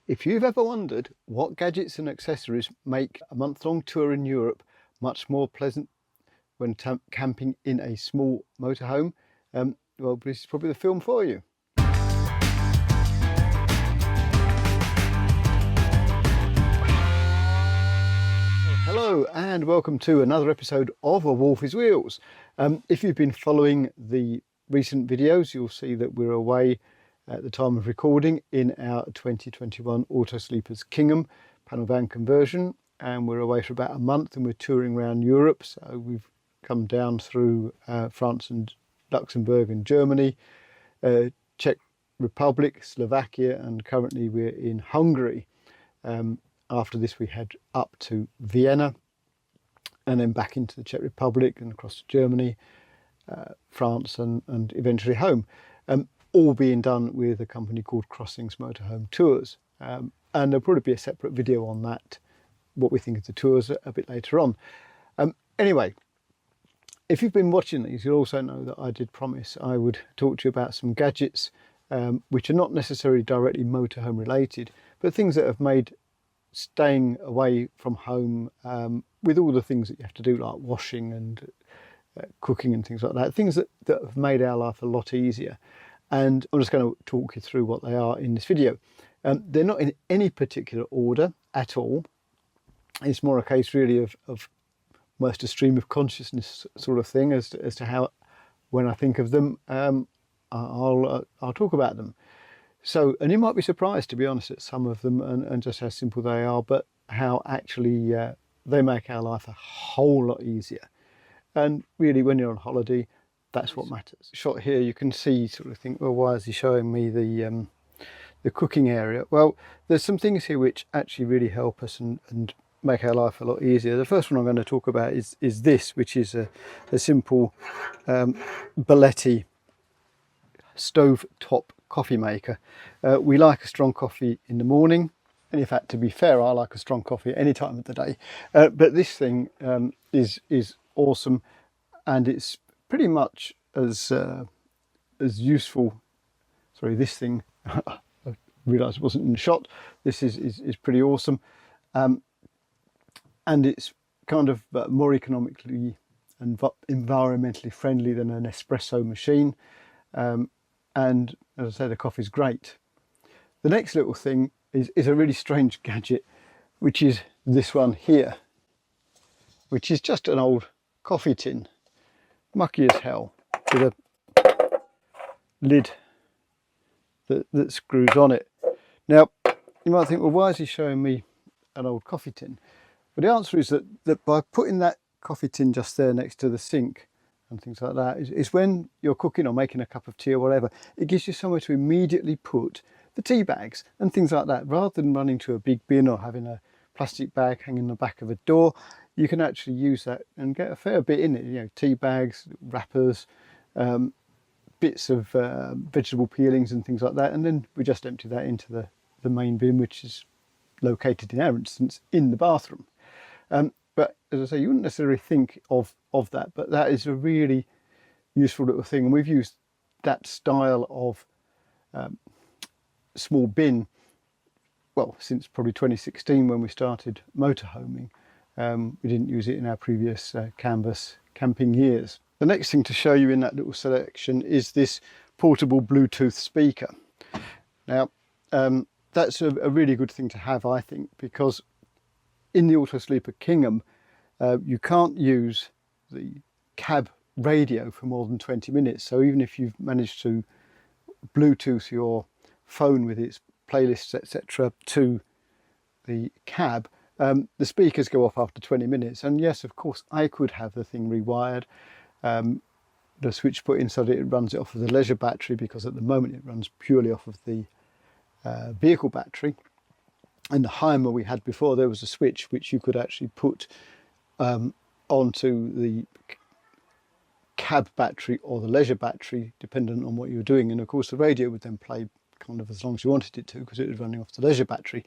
If you've ever wondered what gadgets and accessories make a month-long tour in Europe much more pleasant when camping in a small motorhome, well, this is probably the film for you. Hello and welcome to another episode of A Wolf's Wheels. If you've been following the recent videos, you'll see that we're away at the time of recording in our 2021 Autosleeper Kingham panel van conversion, and we're away for about a month and we're touring around Europe. So we've come down through France and Luxembourg and Germany, Czech Republic, Slovakia, and currently we're in Hungary. After this we head up to Vienna and then back into the Czech Republic and across to Germany, France and eventually home. All being done with a company called Crossings Motorhome Tours. And there'll probably be a separate video on that, what we think of the tours, a bit later on. Anyway, if you've been watching these, you'll also know that I did promise I would talk to you about some gadgets which are not necessarily directly motorhome related, but things that have made staying away from home with all the things that you have to do, like washing and cooking and things like that, things that have made our life a lot easier. And I'm just going to talk you through what they are in this video. They're not in any particular order at all. It's more a case really of almost a stream of consciousness sort of thing as to how, when I think of them, I'll talk about them. So, and you might be surprised, to be honest, at some of them and just how simple they are, but how actually they make our life a whole lot easier. And really, when you're on holiday, that's what matters. Shot here, you can see, sort of think, well, why is he showing me the cooking area? Well, there's some things here which actually really help us and make our life a lot easier. The first one I'm going to talk about is this, which is a simple Belletti stove top coffee maker. We like a strong coffee in the morning, and in fact, to be fair, I like a strong coffee any time of the day. But this thing is awesome, and it's pretty much as useful. Sorry, this thing, I realised it wasn't in the shot. This is pretty awesome, and it's kind of more economically and environmentally friendly than an espresso machine. And as I say, the coffee's great. The next little thing is a really strange gadget, which is this one here, which is just an old coffee tin, mucky as hell, with a lid that screws on it. Now, you might think, well, why is he showing me an old coffee tin? But the answer is that by putting that coffee tin just there next to the sink and things like that, is when you're cooking or making a cup of tea or whatever, it gives you somewhere to immediately put the tea bags and things like that. Rather than running to a big bin or having a plastic bag hanging in the back of a door, you can actually use that and get a fair bit in it. You know, tea bags, wrappers, bits of vegetable peelings and things like that. And then we just empty that into the main bin, which is located in our instance in the bathroom. But as I say, you wouldn't necessarily think of that, but that is a really useful little thing. And we've used that style of small bin, well, since probably 2016 when we started motorhoming. We didn't use it in our previous canvas camping years. The next thing to show you in that little selection is this portable Bluetooth speaker. Now, that's a really good thing to have, I think, because in the Autosleeper Kingham, you can't use the cab radio for more than 20 minutes. So even if you've managed to Bluetooth your phone with its playlists, etc., to the cab, the speakers go off after 20 minutes. And yes, of course, I could have the thing rewired. The switch put inside it runs it off of the leisure battery, because at the moment it runs purely off of the vehicle battery. And the Heimer we had before, there was a switch which you could actually put onto the cab battery or the leisure battery, dependent on what you were doing. And of course the radio would then play kind of as long as you wanted it to, because it was running off the leisure battery.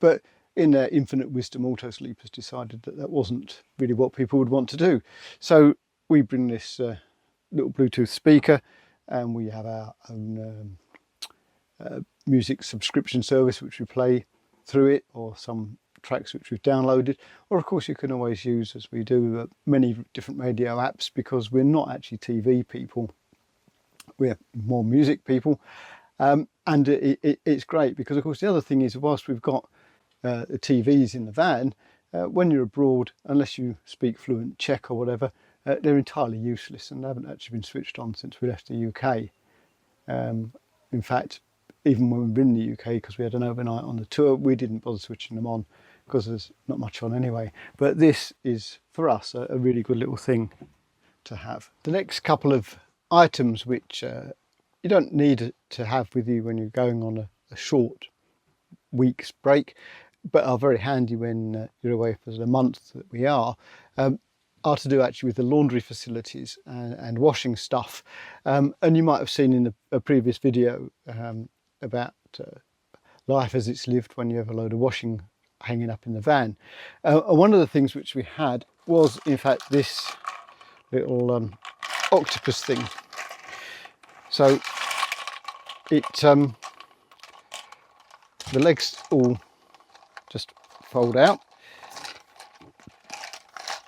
But in their infinite wisdom, Autosleepers decided that that wasn't really what people would want to do. So we bring this little Bluetooth speaker, and we have our own music subscription service which we play through it, or some tracks which we've downloaded, or of course you can always use, as we do, many different radio apps, because we're not actually TV people, we're more music people. And it's great because, of course, the other thing is, whilst we've got the TVs in the van, when you're abroad, unless you speak fluent Czech or whatever, they're entirely useless and haven't actually been switched on since we left the UK. In fact, even when we've been in the UK, because we had an overnight on the tour, we didn't bother switching them on because there's not much on anyway. But this is, for us, a really good little thing to have. The next couple of items which you don't need to have with you when you're going on a short week's break, but are very handy when you're away for the month that we are to do actually with the laundry facilities and washing stuff. And you might have seen in a previous video about life as it's lived when you have a load of washing hanging up in the van. One of the things which we had was, in fact, this little octopus thing. So it the legs all just fold out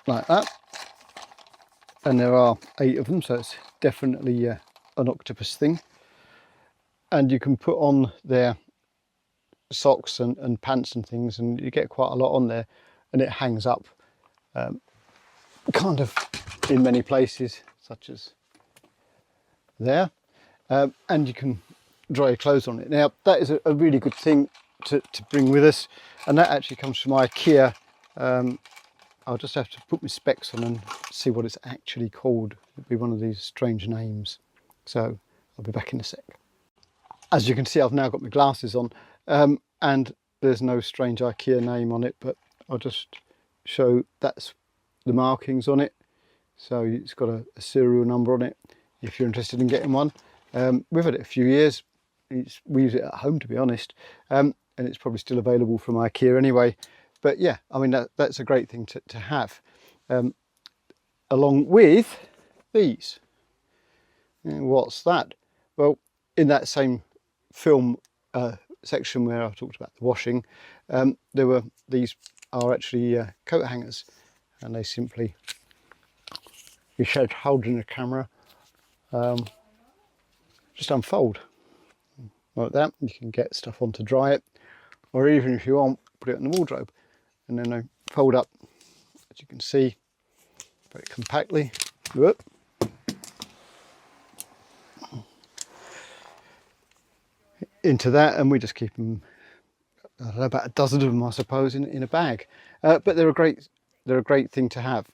like that, and there are 8 of them, so it's definitely an octopus thing. And you can put on their socks and pants and things, and you get quite a lot on there, and it hangs up kind of in many places, such as there, and you can dry your clothes on it. Now that is a really good thing to bring with us, and that actually comes from IKEA. I'll just have to put my specs on and see what it's actually called. It'll be one of these strange names, so I'll be back in a sec. As you can see, I've now got my glasses on, and there's no strange IKEA name on it, but I'll just show that's the markings on it. So it's got a serial number on it if you're interested in getting one. We've had it a few years. We use it at home, to be honest, and it's probably still available from IKEA anyway. But yeah, I mean, that's a great thing to have, along with these. And what's that? Well, in that same film section where I talked about the washing, these are actually coat hangers, and they simply, you should hold in the camera, just unfold like that. You can get stuff on to dry it, or even if you want, put it in the wardrobe, and then they fold up, as you can see, very compactly. Whoop. Into that, and we just keep them, I don't know, about a dozen of them, I suppose, in a bag. But they're a great thing to have.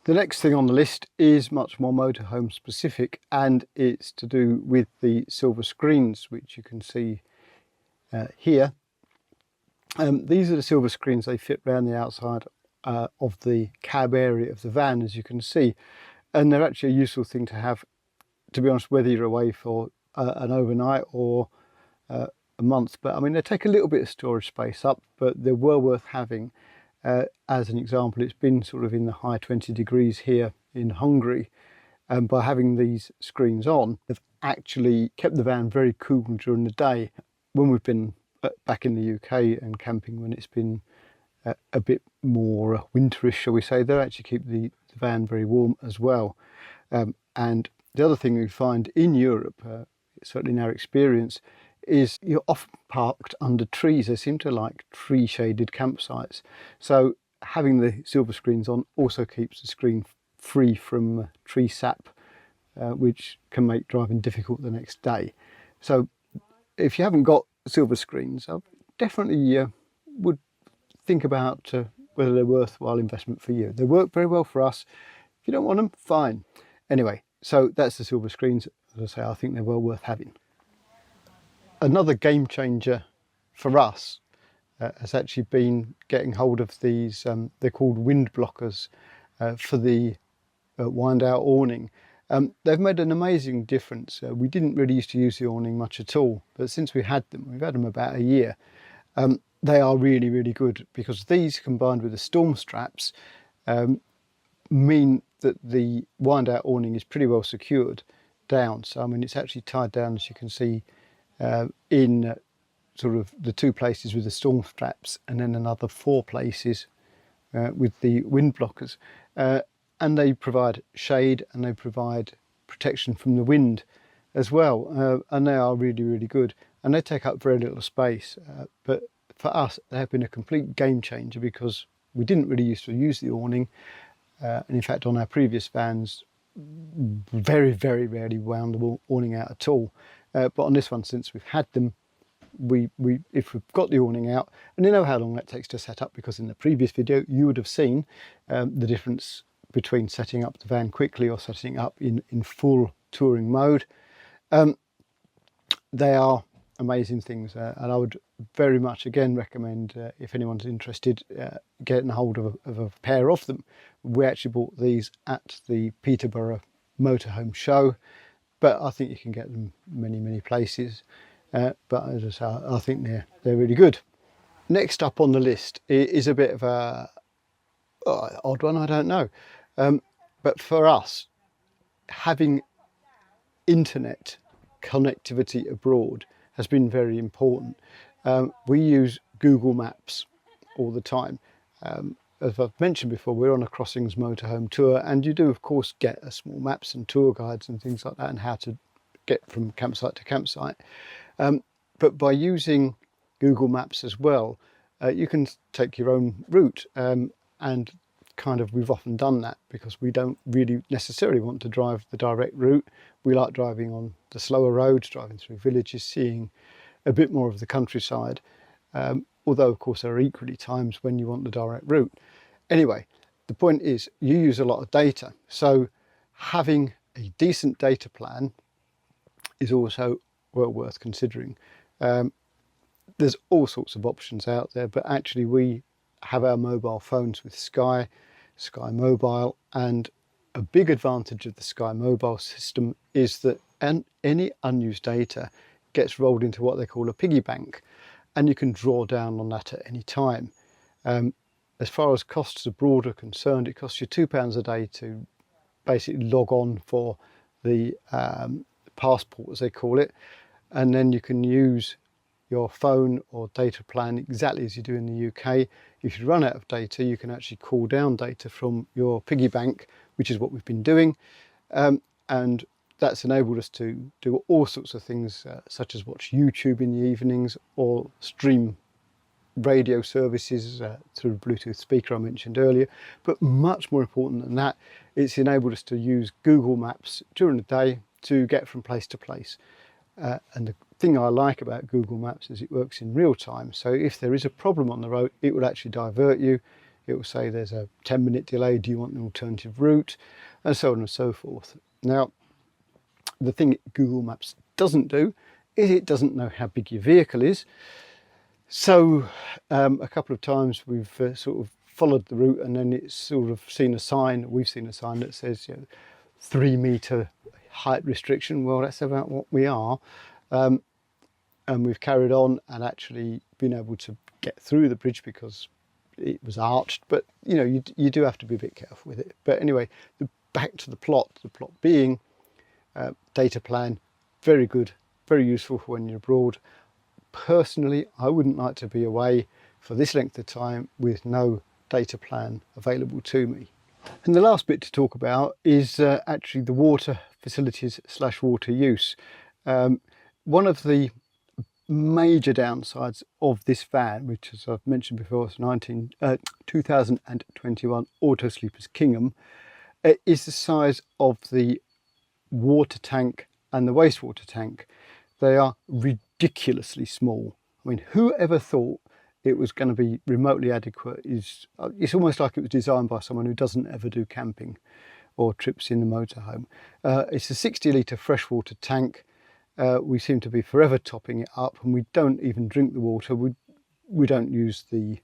The next thing on the list is much more motorhome specific, and it's to do with the silver screens, which you can see here. These are the silver screens. They fit around the outside of the cab area of the van, as you can see, and they're actually a useful thing to have, to be honest, whether you're away for an overnight or a month. But I mean, they take a little bit of storage space up, but they're well worth having. As an example, it's been sort of in the high 20 degrees here in Hungary, and by having these screens on, they've actually kept the van very cool during the day. When we've been back in the UK and camping, when it's been a bit more winterish, shall we say, they actually keep the van very warm as well. And the other thing we find in Europe, certainly in our experience, is you're often parked under trees. They seem to like tree shaded campsites, so having the silver screens on also keeps the screen free from tree sap, which can make driving difficult the next day. So if you haven't got silver screens, I definitely would think about whether they're worthwhile investment for you. They work very well for us. If you don't want them, fine. Anyway, so that's the silver screens. As I say, I think they're well worth having. Another game changer for us has actually been getting hold of these, they're called wind blockers for the wind out awning. They've made an amazing difference. We didn't really used to use the awning much at all, but since we've had them about a year, they are really, really good, because these combined with the storm straps mean that the wind out awning is pretty well secured down. So I mean, it's actually tied down, as you can see, in sort of the 2 places with the storm straps, and then another 4 places with the wind blockers. And they provide shade and they provide protection from the wind as well, and they are really, really good, and they take up very little space, but for us they have been a complete game changer, because we didn't really used to use the awning, and in fact on our previous vans very, very rarely wound the awning out at all, but on this one, since we've had them, if we've got the awning out, and you know how long that takes to set up, because in the previous video you would have seen the difference between setting up the van quickly or setting up in full touring mode. They are amazing things, and I would very much again recommend, if anyone's interested, getting hold of a pair of them. We actually bought these at the Peterborough motorhome show, but I think you can get them many places. But as I say, I think they're really good. Next up on the list is a bit of a odd one, I don't know, but for us, having internet connectivity abroad has been very important. We use Google Maps all the time. As I've mentioned before, we're on a Crossings motorhome tour, and you do of course get a small maps and tour guides and things like that, and how to get from campsite to campsite. But by using Google Maps as well, you can take your own route, and kind of we've often done that because we don't really necessarily want to drive the direct route. We like driving on the slower roads, driving through villages, seeing a bit more of the countryside, although of course there are equally times when you want the direct route. Anyway, the point is you use a lot of data, so having a decent data plan is also well worth considering. There's all sorts of options out there, but actually we have our mobile phones with Sky Mobile, and a big advantage of the Sky Mobile system is that any unused data gets rolled into what they call a piggy bank, and you can draw down on that at any time. As far as costs abroad are concerned, it costs you £2 a day to basically log on for the passport, as they call it, and then you can use your phone or data plan exactly as you do in the UK. If you run out of data, you can actually call down data from your piggy bank, which is what we've been doing, and that's enabled us to do all sorts of things, such as watch YouTube in the evenings or stream radio services through a Bluetooth speaker I mentioned earlier. But much more important than that, it's enabled us to use Google Maps during the day to get from place to place. And the thing I like about Google Maps is it works in real time. So if there is a problem on the road, it will actually divert you. It will say there's a 10-minute delay, do you want an alternative route, and so on and so forth. Now, the thing Google Maps doesn't do is it doesn't know how big your vehicle is. So a couple of times we've sort of followed the route, and then it's sort of seen a sign, we've seen a sign that says, 3 metre height restriction. Well, that's about what we are, and we've carried on and actually been able to get through the bridge because it was arched, but you do have to be a bit careful with it. But anyway, back to the plot being data plan, very good, very useful for when you're abroad. Personally, I wouldn't like to be away for this length of time with no data plan available to me. And the last bit to talk about is actually the water facilities / water use. One of the major downsides of this van, which, as I've mentioned before, is 2021 Autosleeper Kingham, is the size of the water tank and the wastewater tank. They are ridiculously small. I mean, whoever thought it was going to be remotely adequate it's almost like it was designed by someone who doesn't ever do camping or trips in the motorhome. It's a 60-litre freshwater tank. We seem to be forever topping it up, and we don't even drink the water. We don't use the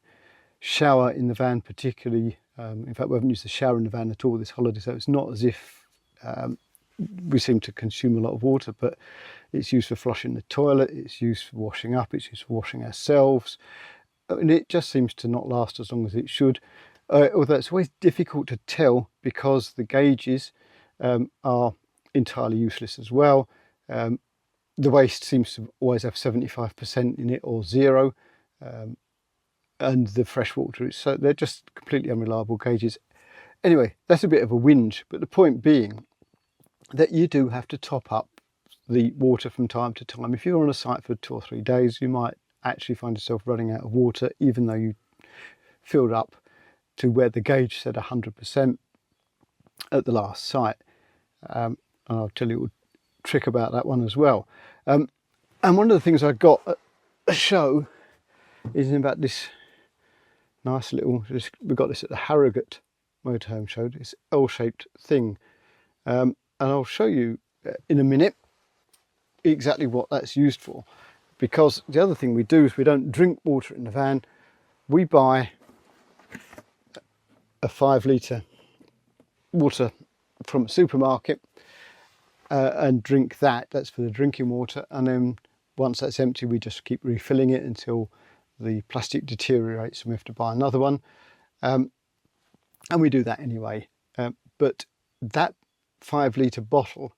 shower in the van particularly. In fact, we haven't used the shower in the van at all this holiday, so it's not as if we seem to consume a lot of water, but it's used for flushing the toilet, it's used for washing up, it's used for washing ourselves, and it just seems to not last as long as it should. Although it's always difficult to tell because the gauges are entirely useless as well. the waste seems to always have 75% in it or 0, and the fresh water is, so they're just completely unreliable gauges. Anyway, that's a bit of a whinge, but the point being that you do have to top up the water from time to time. If you're on a site for 2 or 3 days, you might actually find yourself running out of water, even though you filled up to where the gauge said 100% at the last site. And I'll tell you a little trick about that one as well. And one of the things I got at a show is about this nice little, we got this at the Harrogate motorhome show, this L-shaped thing. And I'll show you in a minute exactly what that's used for, because the other thing we do is we don't drink water in the van. We buy a 5 litre water from a supermarket and drink that. That's for the drinking water, and then once that's empty we just keep refilling it until the plastic deteriorates and we have to buy another one, and we do that anyway. But that 5 litre bottle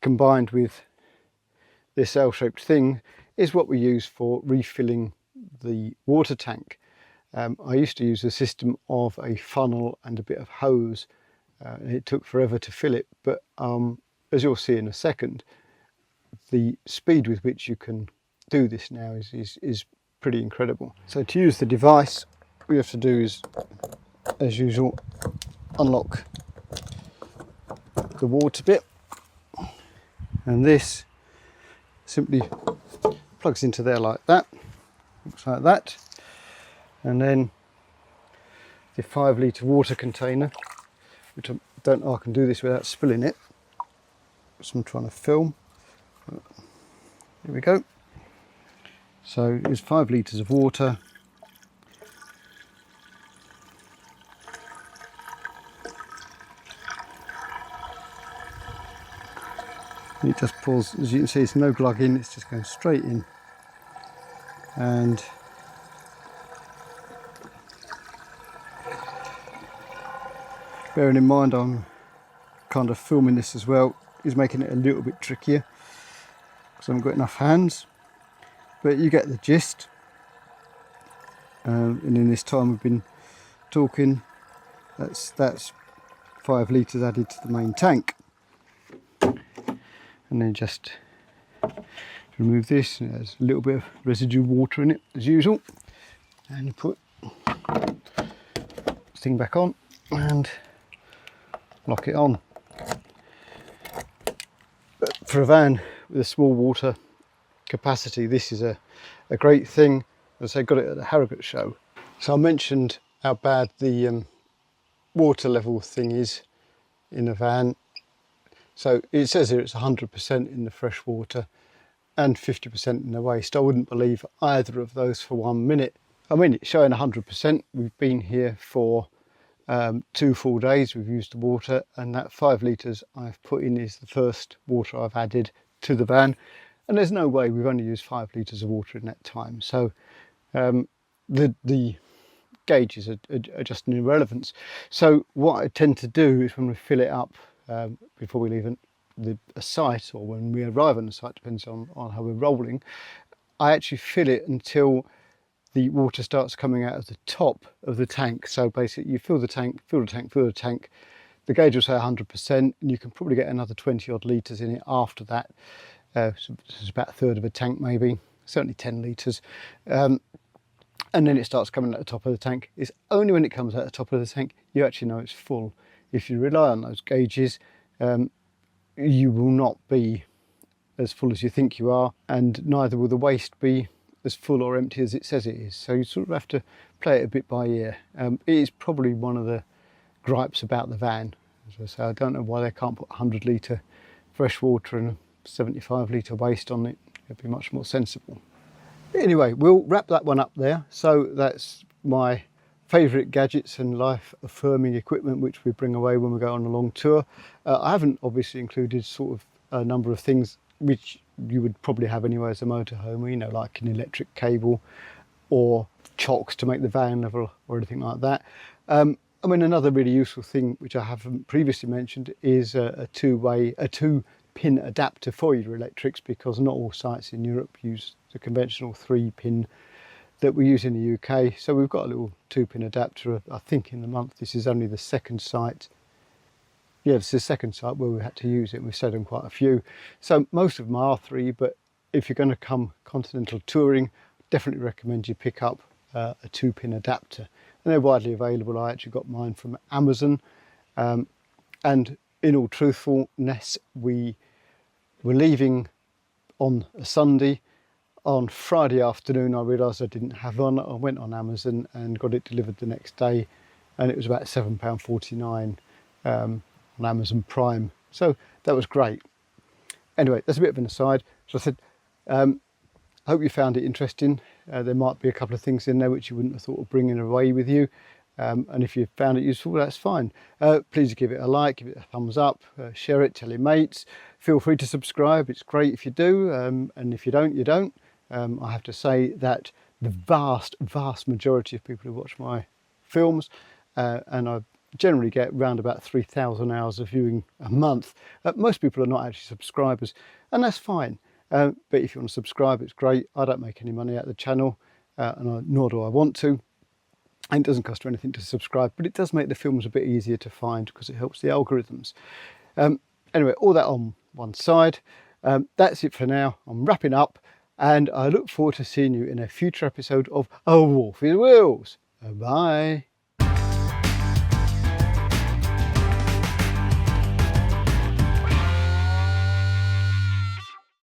combined with this L-shaped thing is what we use for refilling the water tank. I used to use a system of a funnel and a bit of hose, and it took forever to fill it, but as you'll see in a second, the speed with which you can do this now is pretty incredible. So to use the device, all you have to do is, as usual, unlock the water bit, and this simply plugs into there like that, looks like that, and then the 5 litre water container, which I don't know I can do this without spilling it, so I'm trying to film. Here we go. So it's 5 litres of water. It just pours, as you can see, it's no glug in, it's just going straight in. And bearing in mind I'm kind of filming this as well, is making it a little bit trickier because I haven't got enough hands, but you get the gist. And in this time we've been talking, that's 5 litres added to the main tank. And then just remove this, and there's a little bit of residue water in it as usual, and you put this thing back on and lock it on. But for a van with a small water capacity, this is a great thing. As I got it at the Harrogate show. So I mentioned how bad the water level thing is in a van. So it says here it's 100% in the fresh water and 50% in the waste. I wouldn't believe either of those for 1 minute. I mean, it's showing 100%. We've been here for 2 full days. We've used the water, and that 5 litres I've put in is the first water I've added to the van. And there's no way we've only used 5 litres of water in that time. So the gauges are just an irrelevance. So what I tend to do is when we fill it up, before we leave a site, or when we arrive on the site, depends on how we're rolling, I actually fill it until the water starts coming out of the top of the tank. So basically you fill the tank, fill the tank, fill the tank, the gauge will say 100%, and you can probably get another 20 odd litres in it after that. So it's about a third of a tank maybe, certainly 10 litres. And then it starts coming at the top of the tank. It's only when it comes at the top of the tank you actually know it's full. If you rely on those gauges, you will not be as full as you think you are, and neither will the waste be as full or empty as it says it is. So you sort of have to play it a bit by ear. It is probably one of the gripes about the van. As I say, I don't know why they can't put 100 litre fresh water and 75 litre waste on it. It'd be much more sensible. Anyway, we'll wrap that one up there. So that's my favourite gadgets and life affirming equipment which we bring away when we go on a long tour. I haven't obviously included sort of a number of things which you would probably have anyway as a motorhome, you know, like an electric cable or chocks to make the van level or anything like that. I mean, another really useful thing which I haven't previously mentioned is a two pin adapter for your electrics, because not all sites in Europe use the conventional 3-pin that we use in the UK. So we've got a little 2-pin adapter. I think in the month, this is only the second site. Yeah, this is the second site where we had to use it. We've stayed on quite a few. So most of them are 3, but if you're going to come continental touring, definitely recommend you pick up a 2-pin adapter. And they're widely available. I actually got mine from Amazon. And in all truthfulness, we were leaving on a Sunday. On Friday afternoon, I realised I didn't have one. I went on Amazon and got it delivered the next day, and it was about £7.49 on Amazon Prime. So that was great. Anyway, that's a bit of an aside. So I said, I hope you found it interesting. There might be a couple of things in there which you wouldn't have thought of bringing away with you. And if you found it useful, that's fine. Please give it a like, give it a thumbs up, share it, tell your mates. Feel free to subscribe. It's great if you do. And if you don't, you don't. I have to say that the vast majority of people who watch my films, and I generally get around about 3,000 hours of viewing a month. Most people are not actually subscribers, and that's fine. But if you want to subscribe, it's great. I don't make any money out of the channel, nor do I want to. And it doesn't cost you anything to subscribe, but it does make the films a bit easier to find because it helps the algorithms. Anyway, all that on one side. That's it for now. I'm wrapping up, and I look forward to seeing you in a future episode of A Wolf with Wheels. Bye.